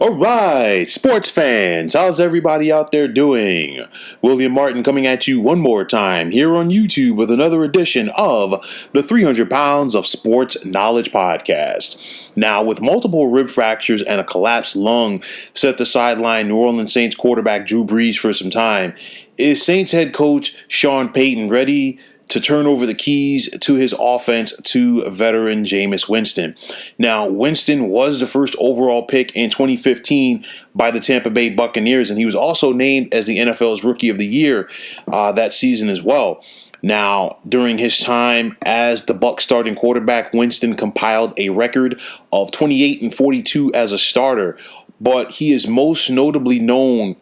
All right, sports fans, how's everybody out there doing? William Martin coming at you one more time here on YouTube with another edition of the 300 Pounds of Sports Knowledge Podcast. Now, with multiple rib fractures and a collapsed lung set to sideline New Orleans Saints quarterback Drew Brees for some time, is Saints head coach Sean Payton ready to turn over the keys to his offense to veteran Jameis Winston? Now, Winston was the first overall pick in 2015 by the Tampa Bay Buccaneers, and he was also named as the NFL's Rookie of the Year that season as well. Now, during his time as the Bucs starting quarterback, Winston compiled a record of 28-42 as a starter, but he is most notably known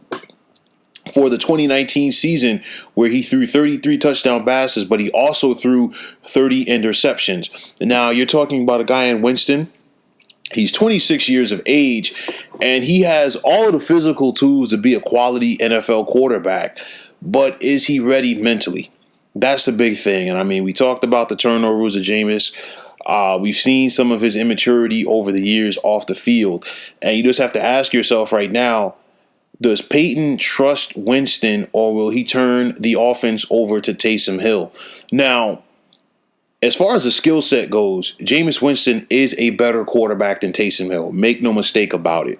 for the 2019 season where he threw 33 touchdown passes, but he also threw 30 interceptions. Now, you're talking about a guy in Winston. He's 26 years of age, and he has all of the physical tools to be a quality NFL quarterback. But is he ready mentally? That's the big thing. And I mean, we talked about the turnovers of Jameis. We've seen some of his immaturity over the years off the field. And you just have to ask yourself right now, does Payton trust Winston, or will he turn the offense over to Taysom Hill? Now, as far as the skill set goes, Jameis Winston is a better quarterback than Taysom Hill. Make no mistake about it.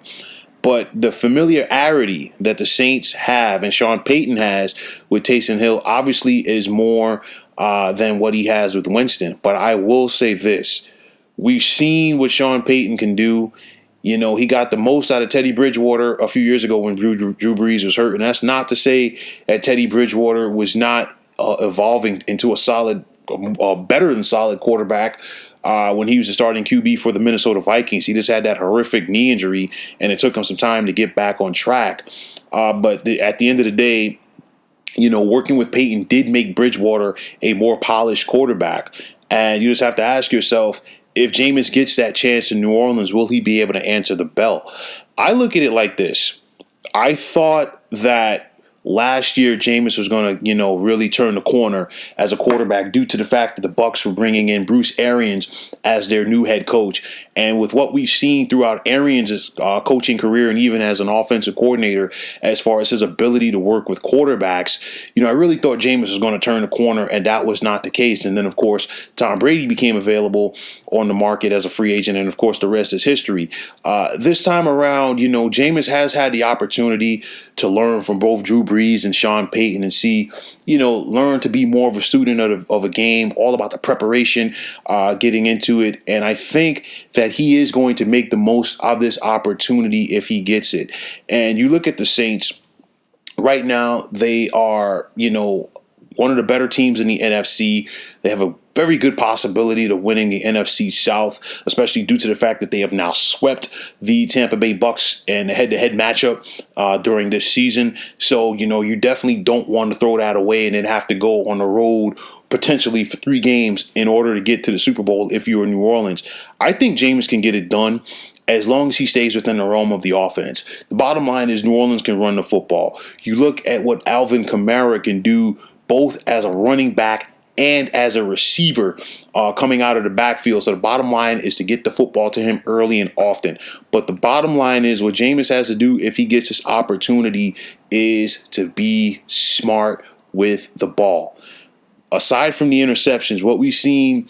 But the familiarity that the Saints have and Sean Payton has with Taysom Hill obviously is more than what he has with Winston. But I will say this. We've seen what Sean Payton can do. You know, he got the most out of Teddy Bridgewater a few years ago when Drew Brees was hurt. And that's not to say that Teddy Bridgewater was not evolving into a solid, better than solid quarterback when he was the starting QB for the Minnesota Vikings. He just had that horrific knee injury, and it took him some time to get back on track. But at the end of the day, you know, working with Payton did make Bridgewater a more polished quarterback. And you just have to ask yourself, if Jameis gets that chance in New Orleans, will he be able to answer the bell? I look at it like this. I thought that last year Jameis was going to, really turn the corner as a quarterback due to the fact that the Bucs were bringing in Bruce Arians as their new head coach. And with what we've seen throughout Arians' coaching career and even as an offensive coordinator, as far as his ability to work with quarterbacks, I really thought Jameis was going to turn the corner, and that was not the case. And then, of course, Tom Brady became available on the market as a free agent, and, of course, the rest is history. This time around, Jameis has had the opportunity to learn from both Drew Brees and Sean Payton and see, learn to be more of a student of a game, all about the preparation, getting into it. And I think that he is going to make the most of this opportunity if he gets it. And you look at the Saints right now, they are, one of the better teams in the NFC. They have a very good possibility to winning the NFC South, especially due to the fact that they have now swept the Tampa Bay Bucs in a head-to-head matchup during this season. So, you definitely don't want to throw that away and then have to go on the road potentially for 3 games in order to get to the Super Bowl if you're in New Orleans. I think Jameis can get it done as long as he stays within the realm of the offense. The bottom line is New Orleans can run the football. You look at what Alvin Kamara can do both as a running back and as a receiver coming out of the backfield. So the bottom line is to get the football to him early and often. But the bottom line is what Jameis has to do if he gets this opportunity is to be smart with the ball. Aside from the interceptions, what we've seen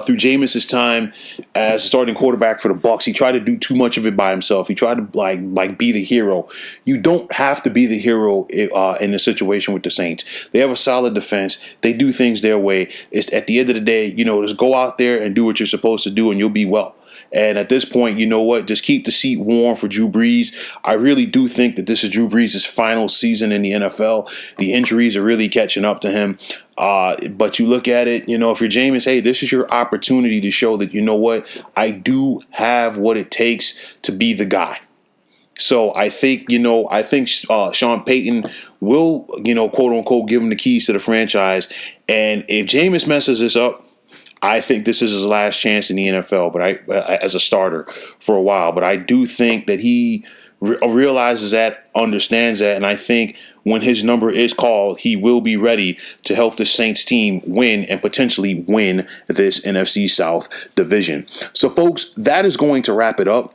through Jameis' time as a starting quarterback for the Bucs, he tried to do too much of it by himself. He tried to like be the hero. You don't have to be the hero in the situation with the Saints. They have a solid defense. They do things their way. It's at the end of the day, just go out there and do what you're supposed to do, and you'll be well. And at this point, you know what? Just keep the seat warm for Drew Brees. I really do think that this is Drew Brees' final season in the NFL. The injuries are really catching up to him. But you look at it, if you're Jameis, hey, this is your opportunity to show that, I do have what it takes to be the guy. So I think Sean Payton will, quote unquote, give him the keys to the franchise. And if Jameis messes this up, I think this is his last chance in the NFL, but as a starter for a while. But I do think that he realizes that, understands that, and I think when his number is called, he will be ready to help the Saints team win and potentially win this NFC South division. So, folks, that is going to wrap it up.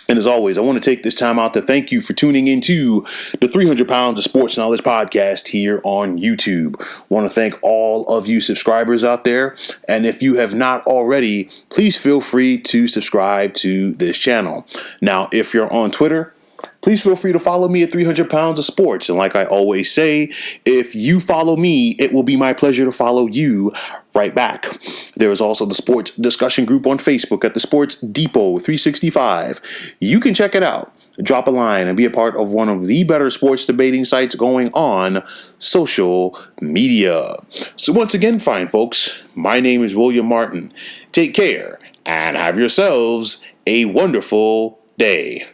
And as always, I want to take this time out to thank you for tuning into the 300 Pounds of Sports Knowledge podcast here on YouTube. I want to thank all of you subscribers out there. And if you have not already, please feel free to subscribe to this channel. Now, if you're on Twitter, please feel free to follow me at 300 Pounds of Sports. And like I always say, if you follow me, it will be my pleasure to follow you right back. There is also the sports discussion group on Facebook at the Sports Depot 365. You can check it out. Drop a line and be a part of one of the better sports debating sites going on social media. So once again, fine folks, my name is William Martin. Take care and have yourselves a wonderful day.